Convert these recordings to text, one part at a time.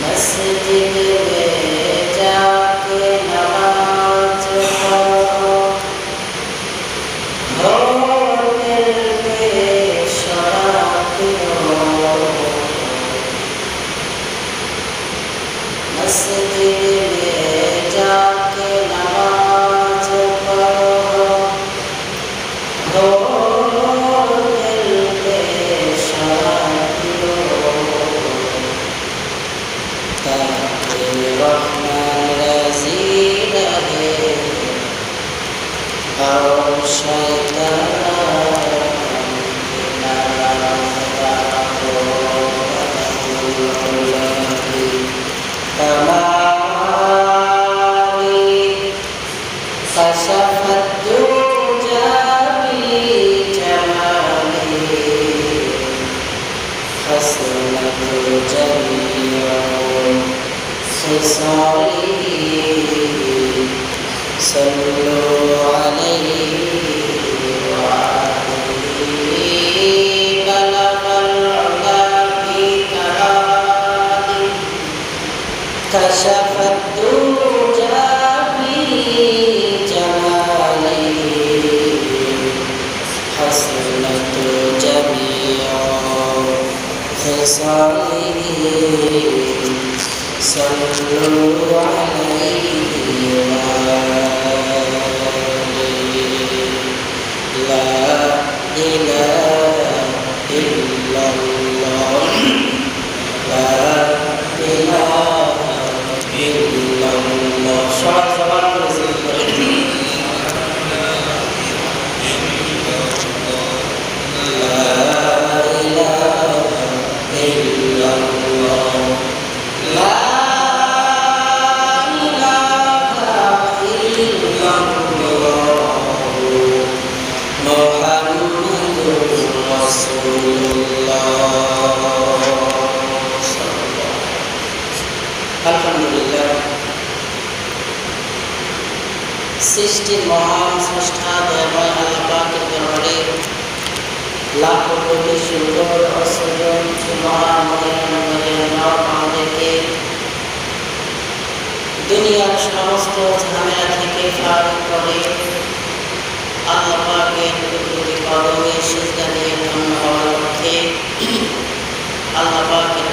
मस्जिद में जाके नमाज पढ़ो, हो दिल में शराब पियो। मस्जिद में जाके नमाज पढ़ो, हो दिल में शराब पियो। ताकि रहमान राज़ी रहे और शैतान की नाराज़ हो। كشف الدجى بجماله حسنت جميع خصاله صلوا عليه وآله بلغ العلا بكماله كشف الدجى بجماله حسنت جميع خصاله صلوا عليه وآله لا إله إلا الله لا إله إلا الله সবাই সবার করে আলহামদুলিল্লাহ। সৃষ্টির মহান স্রষ্টা দয়াময় আল্লাহ পাকের দরবারে লাখো কোটি শুকর ও সুজুদ মহান আমাদেরকে দুনিয়ার সমস্ত ঝামেলা থেকে ফারিগ করে আল্লাহ পাকের দুটি কদমে সিজদা দিয়ে ধন্য হওয়ার লক্ষ্যে আল্লাহ পাকের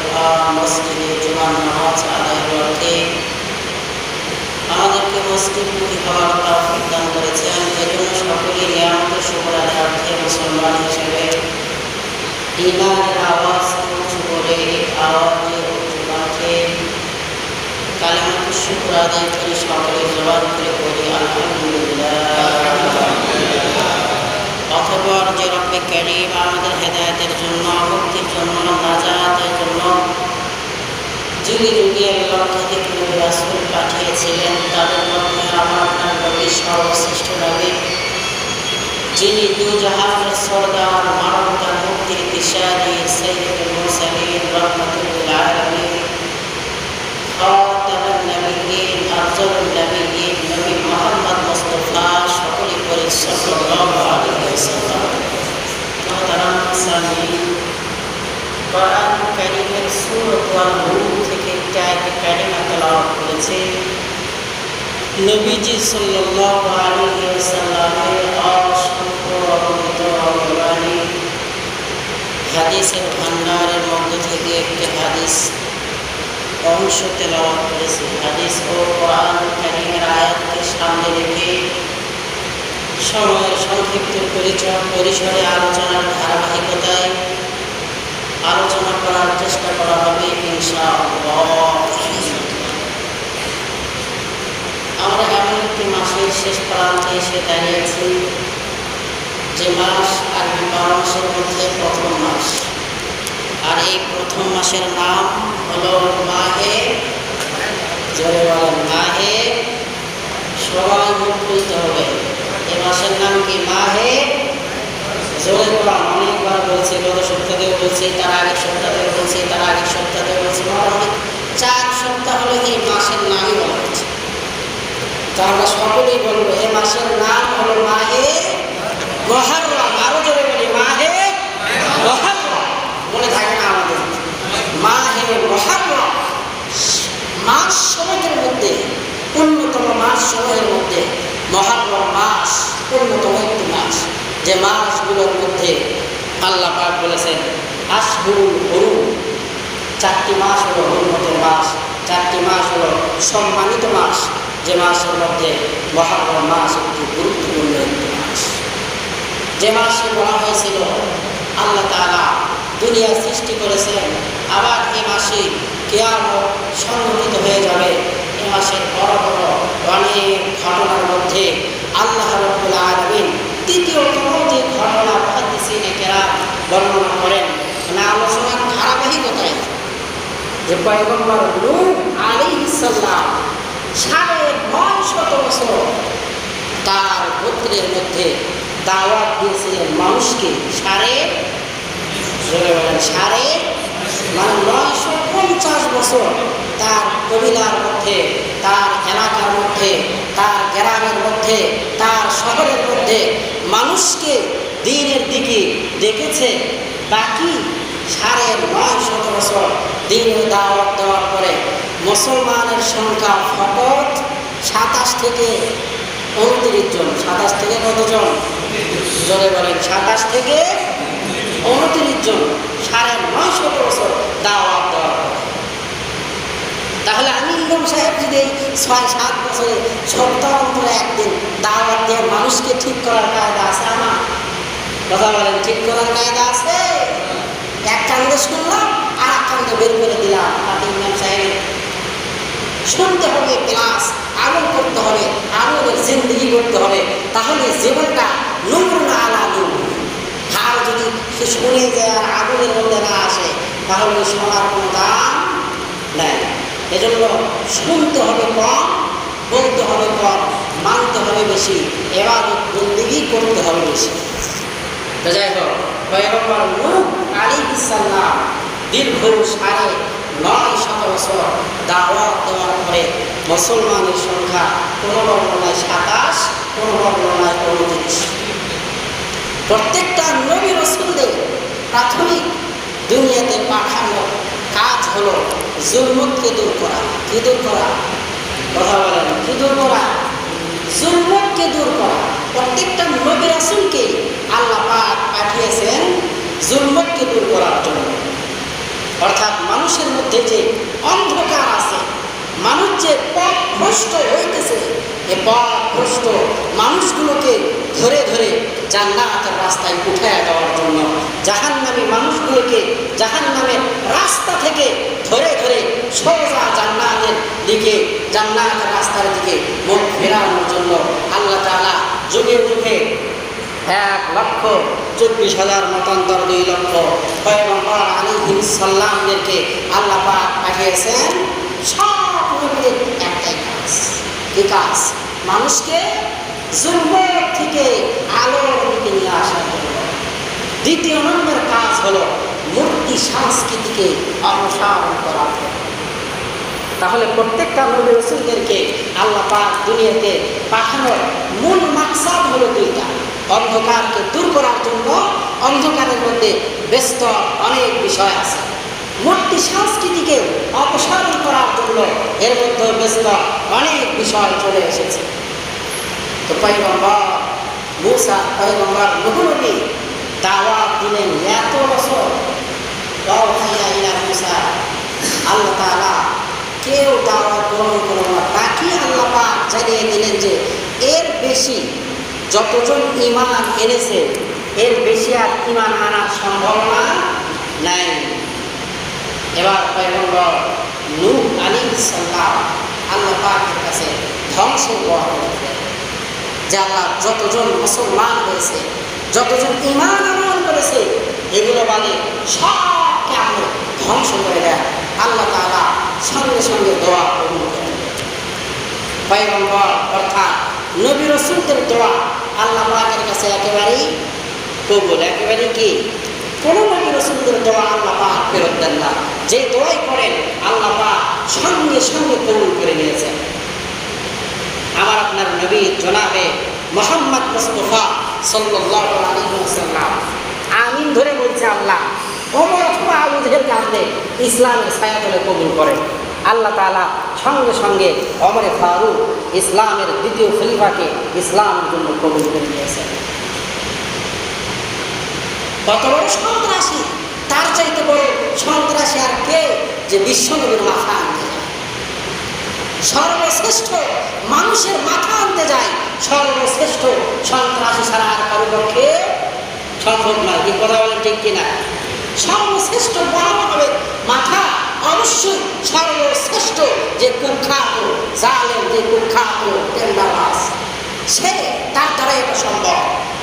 মসজিদে জুমার নামাজ আদায়ের লক্ষ্যে আমাদেরকে মসজিদমুখী হওয়ার তৌফিক দান করেছেন। এজন্য সকলেই নিয়ামতের শুকর আদায়ার্থে মুসলমান হিসেবে ঈমানের আওয়াজ উঁচু করে আওয়াজে উঁচু কণ্ঠে কালিমাতুশ শুকর আদায় করে সকলে জবান করে বলি আলহামদুলিল্লাহ। অতঃপর যে রব্বে কারীম আমাদের হেদায়েতের জন্য, মুক্তির জন্য, নাজাতের জন্য যুগে যুগে লক্ষাধিক নবী রাসূল পাঠিয়েছিলেন, তাদের মধ্যে আমার আপনার নবী সর্বশ্রেষ্ঠ নবী, যিনি দুজাহানের সরদার, মানবতার মুক্তির দিশারি, সাইয়্যিদুল মুরসালিন, রাহমাতুল লিল আলামিন, খাতামুন নবিয়্যিন, আফজালুন নবিয়্যিন নবী মুহাম্মদ মুস্তাফা সকলে করে সাল্লাল্লাহু আলাইহি ওয়াসাল্লাম। মুহতারাম মুসলিম, কোরআন কারীমের সূরা আন-নূর থেকে একটি আয়াত কারিমা তেলাওয়াত করেছে। নবীজি সাল্লাল্লাহু আলাইহি ওয়াসাল্লামের অসংখ্য অগণিত অগণানি হাদিসের ভান্ডারের মধ্য থেকে একটি হাদিস অংশ তেলাওয়াত করেছে। হাদিস ও কোরআন কারীমের আয়াতকে সামনে রেখে সময়ের সংক্ষিপ্ত পরিসরে আলোচনার ধারাবাহিকতায় আলোচনা করার চেষ্টা করা হবে ইনশাআল্লাহ। আমরা এমন একটি মাসের শেষ প্রান্তে এসে দাঁড়িয়েছি যে মাস আরবি 12 মাসের মধ্যে প্রথম মাস, আর এই প্রথম মাসের নাম হলো মাহে, জোরে বলেন মাহে, সবাই মুখ খুলতে হবে। এই মাসের নাম কি? মাহে। জোরে বললাম, অনেকবার বলছি, গত সপ্তাহেও বলছি, তার আগের সপ্তাহেও বলছি, তার আগের সপ্তাহেও বলছি, মোটামুটি 4 সপ্তাহ হলো এই মাসের নামই বলা হচ্ছে। তো আমরা সকলেই বলবো এই মাসের নাম হলো মাহে মুহররম। আরো জোরে বলি মাহে মুহররম, মনে থাকে না আমাদের? মাহে মুহররম মাস সমূহের মধ্যে অন্যতম মাস সমূহের মধ্যে মুহররম মাস অন্যতম একটি মাস, যে মাসগুলোর মধ্যে আল্লাহ পাক বলেছেন আশহুরুল হুরুম, 4টি মাস হলো হুরমতের মাস, 4টি মাস হলো সম্মানিত মাস, যে মাসের মধ্যে মুহররম মাস একটি গুরুত্বপূর্ণ একটি মাস। যে মাসে বলা হয়েছিল আল্লাহ তাআলা দুনিয়া সৃষ্টি করেছেন, আবার এই মাসে কিয়ামত সংঘটিত হয়ে যাবে। এই মাসের বড় বড় অনেক ঘটনার মধ্যে আল্লাহ রাব্বুল আলামিন তৃতীয়তম যে ঘটনা মুহাদ্দিসিনে কেরাম বর্ণনা করেন, না আলোচনার ধারাবাহিকতায়, যে পয়গম্বর নূহ আলাইহিস সালাম 950 বছর তার গোত্রের মধ্যে দাওয়াত দিয়েছিলেন মানুষকে। 950 বছর তার কবিলার মধ্যে, তার এলাকার মধ্যে, তার গ্রামের মধ্যে, তার শহরের মধ্যে মানুষকে দ্বীনের দিকে ডেকেছে। বাকি 950 বছর দ্বীনের দাওয়াত দেওয়ার পরে মুসলমানের সংখ্যা ফকত 27 থেকে 29 জন। 27 থেকে কতজন? জোরে বলেন। 27 থেকে 29 জন 950 বছর দাওয়াত দেওয়ার পরে। তাহলে আমি ইমাম সাহেব যদি 6-7 বছরে সপ্তাহ অন্তরে একদিন দাওয়াত দিয়ে মানুষকে ঠিক করার কায়দা আছে আমার? কথা বলেন, ঠিক করার কায়দা আছে? এক কান্দে শুনলাম আর এক কান্দে বের করে দিলাম। আপনি ইমাম সাহেব শুনতে হবে, প্লাস আমল করতে হবে, আমলের জিন্দেগি করতে হবে, তাহলে জীবনটা নূর না আলা নূর। আর যদি সে শুনে যায় আর আগুনের মধ্যে না আসে, তাহলে শোনার কোনো দাম নেই। এজন্য শুনতে হবে কম, বলতে হবে কম, মানতে হবে বেশি, ইবাদত বন্দেগী করতে হবে বেশি। তো যাই হোক, পয়গম্বর নূহ আলাইহিস সালাম দীর্ঘ 950 বছর দাওয়াত দেওয়ার পরে মুসলমানের সংখ্যা কোনো বর্ণনায় 27, কোনো বর্ণনায় 29। প্রত্যেকটা নবী রাসূলদের প্রাথমিক দুনিয়াতে পাঠানোর কাজ হলো জুলমতকে দূর করা। কি দূর করা? কথা বলেন, কি দূর করা? জুলমতকে দূর করা। প্রত্যেকটা নবী রাসূলকে আল্লাহ পাক পাঠিয়েছেন জুলমতকে দূর করার জন্য। অর্থাৎ মানুষের মধ্যে যে অন্ধকার আছে, মানুষ যে পথভ্রষ্ট হইতেছে, এ পথভ্রষ্ট মানুষগুলোকে ধরে ধরে জান্নাতের রাস্তায় উঠাইয়া দেওয়ার জন্য, জাহান্নামী মানুষগুলোকে জাহান্নামের রাস্তা থেকে ধরে ধরে সোজা জান্নাতের দিকে, জান্নাতের রাস্তার দিকে মুখ ফেরানোর জন্য আল্লাহ তাআলা যুগে যুগে 1,24,000 মতান্তর 2 লক্ষ পয়গম্বর আলাইহিস সালামদেরকে আল্লাহ পাক পাঠিয়েছেন। সব নবীদের একটাই কাজ। কি কাজ? মানুষকে জুলমত থেকে আলোর দিকে নিয়ে আসার জন্য। দ্বিতীয় নম্বর কাজ হলো মূর্তি সংস্কৃতিকে অপসারণ করা। তাহলে প্রত্যেকটা নবী রাসূলদেরকে আল্লাহ পাক দুনিয়াতে পাঠানোর মূল মাকসাদ হলো 2টা। অন্ধকারকে দূর করার জন্য, অন্ধকারের মধ্যে ব্যস্ত অনেক বিষয় আছে। মূর্তি সংস্কৃতিকে অপসারণ করার জন্য এর মধ্যে ব্যস্ত অনেক বিষয় চলে এসেছে। তো পয়গম্বর মূসা, পয়গম্বর নূহ নবী দাওয়াত দিলেন এত বছর। মূসা আল্লাহ তাআলা কেউ দাওয়াত গ্রহণ করল না। বাকি আল্লাহ পাক জানিয়ে দিলেন যে এর বেশি যতজন ঈমান এনেছে, এর বেশি আর ঈমান আনার সম্ভাবনা নাই। এবার পয়গম্বর নূহ আলাইহিস সালাম আল্লাহ পাকের কাছে ধ্বংস দোয়া করলেন যে আল্লাহ যতজন মুসলমান হয়েছে, যতজন ঈমান আনয়ন করেছে, এগুলো বাদে সবকে আপনি ধ্বংস করে দেন। আল্লাহ তাআলা সঙ্গে সঙ্গে দোয়া কবুল করেন। পয়গম্বর অর্থাৎ নবী রাসূলদের দোয়া আল্লাহ পাকের কাছে একেবারেই কবুল। একেবারে কি? কোন নবী রাসূলদের দোয়া আল্লাহ পাক ফেরত দেন না। যে দোয়াই করেন আল্লাহ পাক সঙ্গে সঙ্গে কবুল করে নিয়েছেন। আমার আপনার নবী জনাবে মুহাম্মদ মুস্তাফা সাল্লাল্লাহু আলাইহি ওয়াসাল্লাম আমিন ধরে বলছে আল্লাহ ওমর অথবা আবু জাহেল কাঁদলে ইসলামের ছায়াতলে কবুল করেন। আল্লাহ তাআলা সঙ্গে সঙ্গে ওমরে ফারুক ইসলামের দ্বিতীয় খলিফাকে ইসলামের জন্য কবুল করে নিয়েছেন। কত বড় সন্ত্রাসী, তার চাইতে বড় সন্ত্রাসী আর কে যে বিশ্বনবীর মাথা আনতে যায়? সর্বশ্রেষ্ঠ মানুষের মাথা আনতে যায় সর্বশ্রেষ্ঠ সন্ত্রাসী ছাড়া আর কারো পক্ষে সম্ভব নয়। কি কথা বলেন ঠিক কিনা? সর্বশ্রেষ্ঠ বড় মাথা অবশ্যই সর্বশ্রেষ্ঠ যে কুখ্যাত জালেম, যে কুখ্যাত টেন্ডারবাজ, সে তার দ্বারা এটা সম্ভব।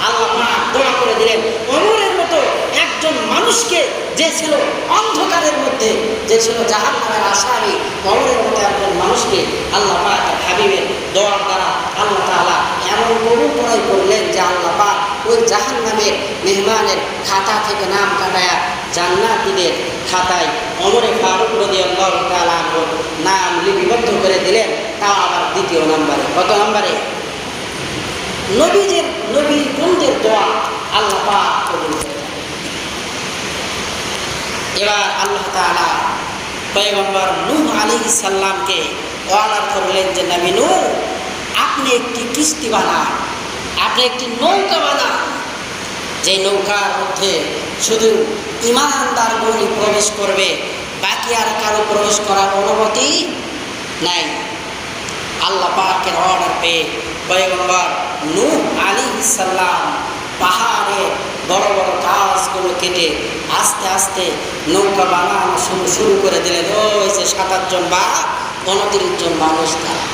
আল্লাহ পাক দোয়া করে দিলেন ওমরের মতো একজন মানুষকে, যে ছিল অন্ধকারের মধ্যে, যে ছিল জাহান্নামের আসামি, ওমরের মতো একজন মানুষকে আল্লাহ পাক হাবিবের দোয়ার দ্বারা আল্লাহ তাআলা এমন কবুল করলেন যে আল্লাহ পাক ওই জাহান্নামের মেহমানের খাতা থেকে নাম কাটায়া জান্নাতীদের খাতায় ওমরে ফারুক রাদিয়াল্লাহু তাআলা আনহুর নাম লিপিবদ্ধ করে দিলেন, তাও আবার দ্বিতীয় নম্বরে। কত নম্বরে? নবীর বন্ধের দোয়া আল্লাহ পাক কবুল করেন। এবার আল্লাহ তাআলা পয়গম্বর নূহ আলাইহিস সালামকে অর্ডার করলেন যে নবী নূহ, আপনি একটি কিস্তি বানান, আপনি একটি নৌকা বানান, যে নৌকার মধ্যে শুধু ঈমানদারগণই প্রবেশ করবে, বাকি আর কারো প্রবেশ করার অনুমতি নাই। আল্লাহ পাকের অর্ডার পেয়ে পয়গম্বর নূহ আলাইহিস সালাম পাহাড়ের বড় বড় গাছগুলো কেটে আস্তে আস্তে নৌকা বানানো শুরু করে দিলেন। ওই যে 27 জন বা 29 জন মানুষ, তারা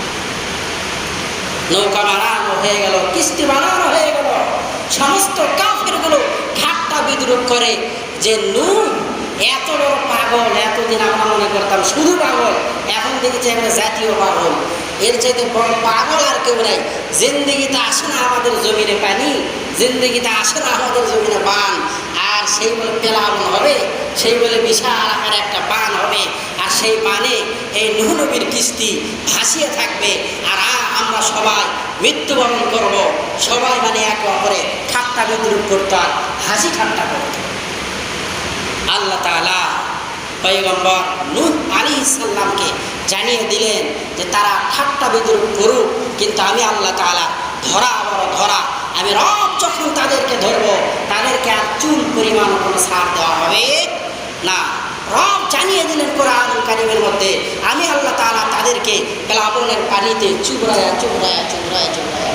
নৌকা বানানো হয়ে গেল, কিস্তি বানানো হয়ে গেল। সমস্ত কাফেরগুলো ঠাট্টা বিদ্রুপ করে যে নূহ এত বড় পাগল, এতদিন আমরা মনে করতাম শুধু পাগল, এখন দেখেছি একটা জাতীয় পাগল, এর চাইতে বড় পাগল আর কেউ নাই। জিন্দেগিতে আসে না আমাদের জমিনে পানি, জিন্দেগিতে আসে না আমাদের জমিনে বান, আর সেই বলে প্লাবন হবে, সেই বলে বিশাল আকারে একটা বান হবে, আর সেই বানে এই নূহ নবীর কিস্তি ভাসিয়ে থাকবে, আর আমরা সবাই মৃত্যুবরণ করব। সবাই মানে একে অপরে ঠাট্টা বিদ্রুপ করত আর হাসি ঠাট্টা করত। আল্লাহ তাআলা পয়গম্বর নূহ আলাইহিস সালামকে জানিয়ে দিলেন যে তারা ঠাট্টা বিদ্রুপ করুক, কিন্তু আমি আল্লাহ তাআলা ধরা বড় ধরা, আমি রব যখন তাদেরকে ধরবো তাদেরকে আর চুল পরিমাণ কোনো ছাড় দেওয়া হবে না। রব জানিয়ে দিলেন কোরআনুল কারীমের মধ্যে, আমি আল্লাহ তাআলা তাদেরকে প্লাবনের পানিতে চুবড়ায়া চুবড়ায়া চুবড়ায়া চুবড়ায়া।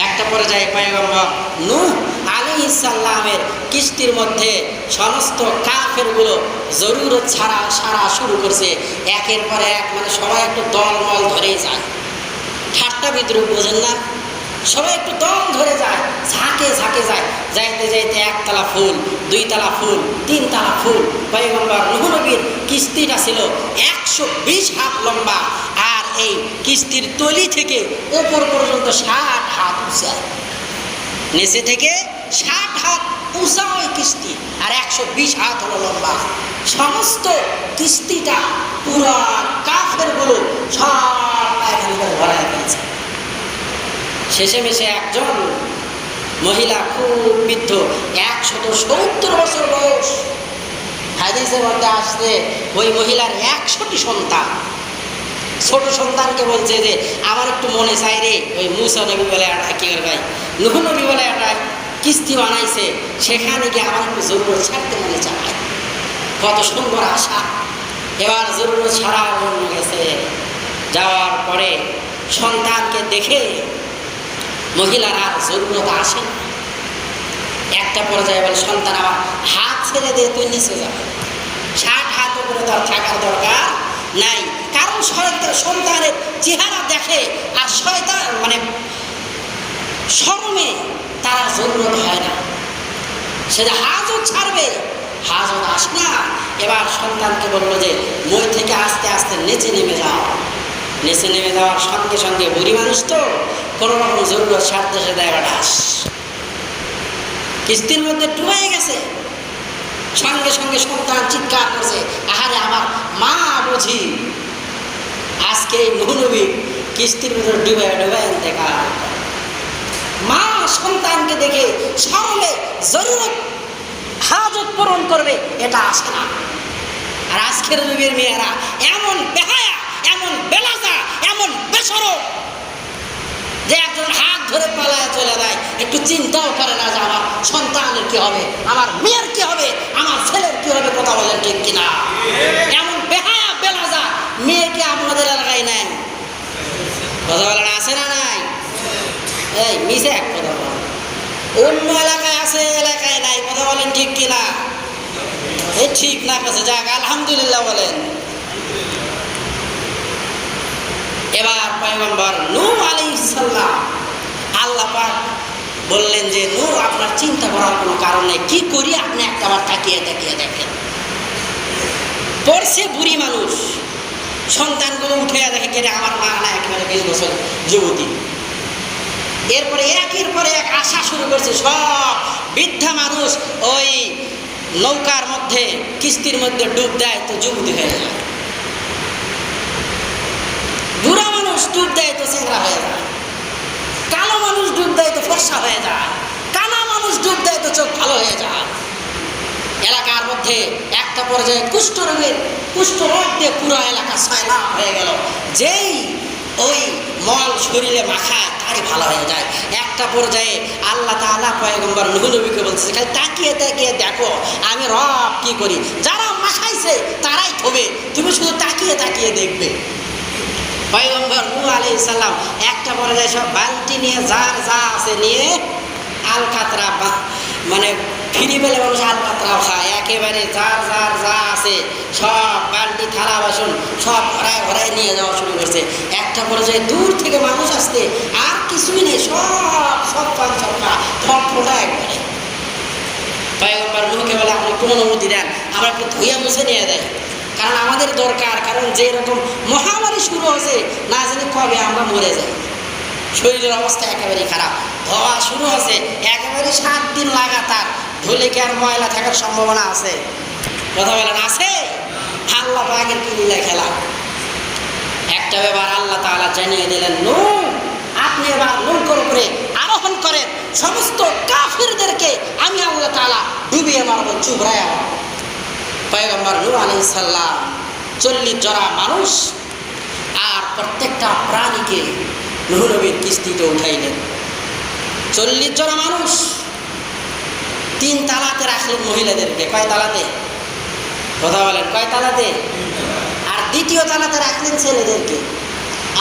একটা পর্যায়ে পয়গম্বর নূহ আলাইহিস সালামের কিস্তির মধ্যে সমস্ত কাফেরগুলো জরুরত সারা শুরু করছে, একের পর এক, মানে সবাই একটু দলমল ধরেই যায়। ঠাট্টা বিদ্রুপ বোঝেন না, সবাই একটু দল ধরে যায়, ঝাঁকে ঝাঁকে যায়, যাইতে যাইতে 1 তলা ফুল, 2 তলা ফুল, 3 তলা ফুল। পয়গম্বর নূহ নবীর কিস্তিটা ছিল 120 হাত লম্বা, আর এই কিস্তির তলি থেকে উপর পর্যন্ত 60 হাত উঁচা, নিচে থেকে 60 হাত উঁচা ওই কিস্তি, আর 120 হাত হলো লম্বা। সমস্ত কিস্তিটা পুরো কাফেরগুলো সব এখানে ভরায় ফেলছে। শেষে মেশে একজন মহিলা, খুব বৃদ্ধ, 170 বছর বয়স, হাদিসের মধ্যে আসছে ওই মহিলার 100টি সন্তান। ছোট সন্তানকে বলছে যে আমার একটু মনে চাই রে, ওই মুসা নবী বলে একটা কি ভাই নূহ নবী বলে একটা কিস্তি বানাইছে, সেখানে গিয়ে আমার একটু জরুরত ছাড়তে মনে চায়। কত সুন্দর আশা। এবার জরুরত ছাড়া মনে গেছে, যাওয়ার পরে সন্তানকে দেখে মহিলারা জরুরত আসে না। একটা পর্যায়ে বলে, সন্তান আমার হাত ছেড়ে দিয়ে তুই নিচে যাবে, 60 হাত উপরে তার থাকার দরকার নাই। কারণ সন্তানের চেহারা দেখে আর শয়তান মানে শরমে তার জরুরত হয় না, সে যে হাজত ছাড়বে, হাজত আসে না। এবার সন্তানকে বললো যে মই থেকে আস্তে আস্তে নিচে নেমে যাও। নিচে নেমে যাওয়ার সঙ্গে সঙ্গে বুড়ি মানুষ তো কোনো রকম জরুরত সারতে সে দেয় ডাস, কিস্তির মধ্যে ডুবে গেছে। সঙ্গে সঙ্গে সন্তান চিৎকার করছে, আহারে আমার মা বুঝি আজকে এই নূহ নবী কিস্তির ভিতরে ডুবে ডুবে দেখা। মা সন্তানকে দেখে শরমে জরুরত হাজত পূরণ করবে, এটা আসে না। আর আজকের যুগের মেয়েরা এমন বেহায়া, এমন বেলাজা, এমন বেসরম যে একজন হাত ধরে পালায় চলে যায়, একটু চিন্তাও করে না যে আমার সন্তানের কি হবে, আমার মেয়ের কি হবে, আমার ছেলের কি হবে। কথা বলেন ঠিক কিনা? এমন বেহায়া বেলাজা মেয়েকে আপনাদের এলাকায় নেয়। কথা বলেন আছে না নাই? এই মিশে এক কথা বলেন, অন্য এলাকায় আছে, এলাকায় নাই। কথা বলেন ঠিক কিনা? এই ঠিক না কাছে যাক, আলহামদুলিল্লাহ বলেন। এবার পয়গম্বর নূহ আলাইহিস সালাম, আল্লাহ পাক বললেন যে নূহ আপনার চিন্তা করার কোনো কারণ নেই, কি করি আপনি একটাবার তাকিয়ে তাকিয়ে দেখেন। পড়ছে বুড়ি মানুষ, সন্তানগুলো উঠে দেখে কেটে আমার মা না একেবারে 20 বছর যুবতী। এরপরে একের পরে এক আসা শুরু করছে, সব বৃদ্ধা মানুষ ওই নৌকার মধ্যে কিস্তির মধ্যে ডুব দেয় তো যুবতী হয়ে যায়, বুড়া মানুষ ডুব দেয় তো চেংড়া হয়ে যায়, কালো মানুষ ডুব দেয় তো ফর্সা হয়ে যায়, কানা মানুষ ডুব দেয় তো চোখ ভালো হয়ে যায়। এলাকার মধ্যে একটা পর্যায়ে কুষ্ঠরোগ দিয়ে পুরো এলাকা সয়লাভ হয়ে গেল। যেই ওই মল শরীরে মাখায় তারই ভালো হয়ে যায়। একটা পর্যায়ে আল্লাহ তাআলা পয়গম্বর নূহ নবীকে বলছে, খালি তাকিয়ে তাকিয়ে দেখো আমি রব কি করি, যারা মাখাইছে তারাই থবে, তুমি শুধু তাকিয়ে তাকিয়ে দেখবে। পয়গম্বর নূহ আলাইহিস সালাম একটা পর্যায়ে সব বালতি নিয়ে যার যা আছে নিয়ে আলকাতরা, মানে ফিরি পেলে মানুষ আলকাতরাও খায়, একেবারে যার যার যা আছে সব বালতি থালা বাসন সব ভরায় ভরায় নিয়ে যাওয়া শুরু করছে। একটা পর্যায়ে দূর থেকে মানুষ আসতে আর কিছুই নেই, সব পান সবটা সব ফোটা একবারে। পয়গম্বর নূহকে বলে আপনি কোন অনুমতি দেন, আমরা একটু ধুইয়া মুছে নিয়ে দেয়, কারণ আমাদের দরকার, কারণ যে রকম মহামারী শুরু হয়েছে না জানি কবে আমরা মরে যাই, শরীরের অবস্থা একেবারেই খারাপ, ধোয়া শুরু হয়েছে একেবারে 7 দিন লাগাতার, ধুলে কি আর ময়লা থাকার সম্ভাবনা আছে? কথা বলেন আছে? আল্লাহ পাকের কি লীলা খেলা। একটা ব্যাপার আল্লাহ তাআলা জানিয়ে দিলেন, নূহ আপনি এবার নৌকার উপরে আরোহণ করেন, সমস্ত কাফিরদেরকে আমি আল্লাহ তাআলা ডুবিয়ে মারবো, চুবড়ায় আমার। পয়গম্বর নূহ আলাইহিস সালাম 40 জরা মানুষ আর প্রত্যেকটা প্রাণীকে নূহ নবীর কিস্তিতে উঠাইলেন। 40 জনা মানুষ 3 তালাতে রাখলেন মহিলাদেরকে। কয় তালাতে? কথা বলেন কয় তালাতে? আর দ্বিতীয় তালাতে রাখলেন ছেলেদেরকে,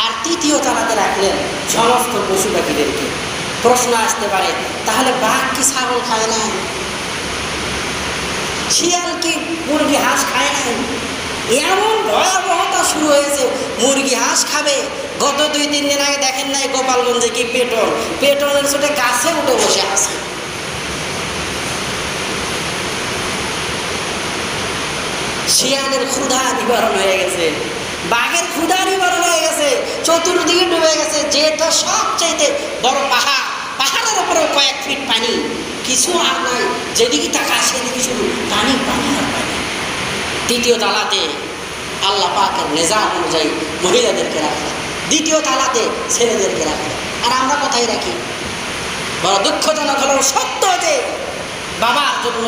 আর তৃতীয় তালাতে রাখলেন সমস্ত পশু পাখিদেরকে। প্রশ্ন আসতে পারে, তাহলে বাঘ কি ছাগল খায় না? শিয়াল কি মুরগি হাঁস খায় না? এমন ভয়াবহতা শুরু হয়েছে, মুরগি হাঁস খাবে। গত 2-3 দিন আগে দেখেন নাই গোপালগঞ্জে কি পেট্রোলের ছোটে গাছে উঠে বসে আছে। শিয়ালের ক্ষুধা নিবারণ হয়ে গেছে, বাঘের ক্ষুধা নিবারণ হয়ে গেছে, চতুর্দিকে ডুবে গেছে। যেটা সবচাইতে বড় পাহাড়ের উপরেও কয়েক ফিট পানি, কিছু আর নাই, যেদিকে তাকায় সেদিকে শুধু পানি পানি আর পানি। তৃতীয় তালাতে আল্লাহ পাকের নিজাম অনুযায়ী মহিলাদেরকে রাখলেন, দ্বিতীয় তালাতে ছেলেদেরকে রাখলেন। আর আমরা কোথায় রাখি? বড় দুঃখজনক হলেও সত্য যে বাবার জন্য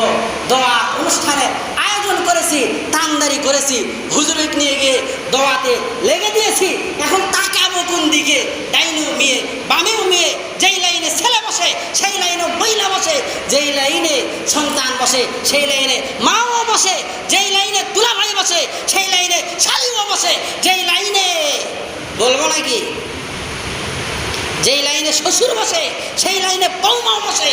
দোয়া অনুষ্ঠানের আয়োজন করেছি, তানদারি করেছি, হুজুরিক নিয়ে গিয়ে দোয়াতে লেগে দিয়েছি। এখন তাকাবো কোন দিকে? ডাইনেও মেয়ে বামেও মেয়ে, যেই লাইনে ছেলে বসে সেই লাইনে মহিলা বসে, যেই লাইনে সন্তান বসে সেই লাইনে মাও বসে, যেই লাইনে দুলাভাই বসে সেই লাইনে শালিও বসে, যেই লাইনে বলবো নাকি যেই লাইনে শ্বশুর বসে সেই লাইনে বৌমাও বসে,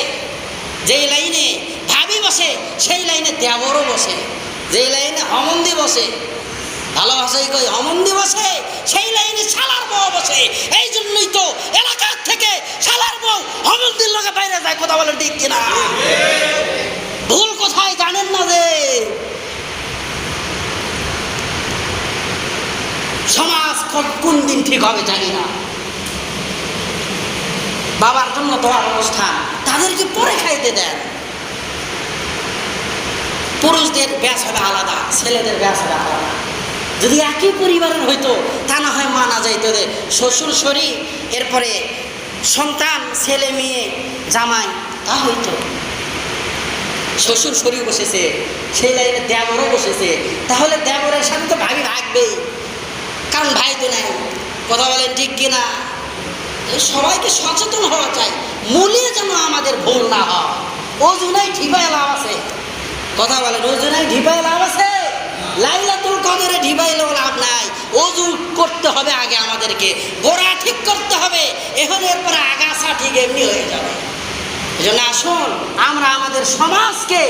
যেই লাইনে ভাবি বসে সেই লাইনে দেবরও বসে, যেই লাইনে অমন্দি বসে, ভালোবাসাই কই অমন্দি বসে, সেই লাইনে শালার বউ বসে। এই জন্যই তো এলাকার থেকে শালার বউ অমন্দির লোকে বাইরে যায়। কথা বলেন ঠিক কিনা? ভুল কোথায় জানেন না যে সমাজ কোন দিন ঠিক হবে জানি না। বাবার জন্য দোয়ার অনুষ্ঠান তাদেরকে পরে খাইতে দেন। পুরুষদের ব্যাস হবে আলাদা, ছেলেদের ব্যাস হবে আলাদা। যদি একই পরিবারের হইতো তা না হয় মানা যাইতো, শ্বশুর শরীর এরপরে সন্তান ছেলে মেয়ে জামাই তা হইতো। শ্বশুর শরীর বসেছে, সেই লাইনে দেবরও বসেছে, তাহলে দেবরের সাথে তো ভাবি ভাগবেই, কারণ ভাই তো নাই। কথা বলেন ঠিক কিনা? সবাইকে সচেতন হওয়া চাই, মূলে যেন আমাদের ভুল না হয়। ওজুনাই ঢিবায় লাভ আছে। কথা বলেন, ওজুনাই ঢিবায় লাভ আছে? লাইলাতুল কদরে ঢিবাইলেও লাভ নাই। ওজু করতে হবে আগে, আমাদেরকে গোড়া ঠিক করতে হবে, এখন এরপরে আগাছা ঠিক এমনি হয়ে যাবে। এই জন্য আসুন আমরা আমাদের সমাজকে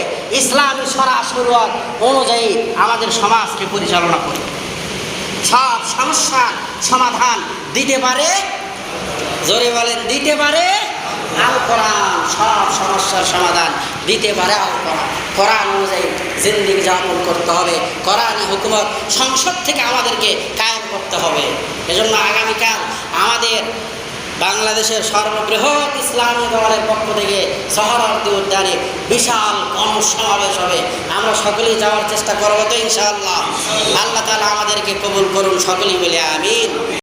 ইসলামী শরীয়ত অনুযায়ী আমাদের সমাজকে পরিচালনা করি। সব সমস্যার সমাধান দিতে পারে, জোরে বলেন, দিতে পারে আল কোরআন। সব সমস্যার সমাধান দিতে পারে আল কোরআন। কোরআন অনুযায়ী জিন্দেগি যাপন করতে হবে, কোরআনী হুকুমত সংসদ থেকে আমাদেরকে কায়েম করতে হবে। এজন্য আগামীকাল আমাদের বাংলাদেশের সর্ববৃহৎ ইসলামী দলের পক্ষ থেকে সোহরাওয়ার্দী উদ্যানে বিশাল গণসমাবেশ হবে। আমরা সকলেই যাওয়ার চেষ্টা করবো তো ইনশাআল্লাহ। আল্লাহ তাআলা আমাদেরকে কবুল করুন, সকলেই বলে আমিন।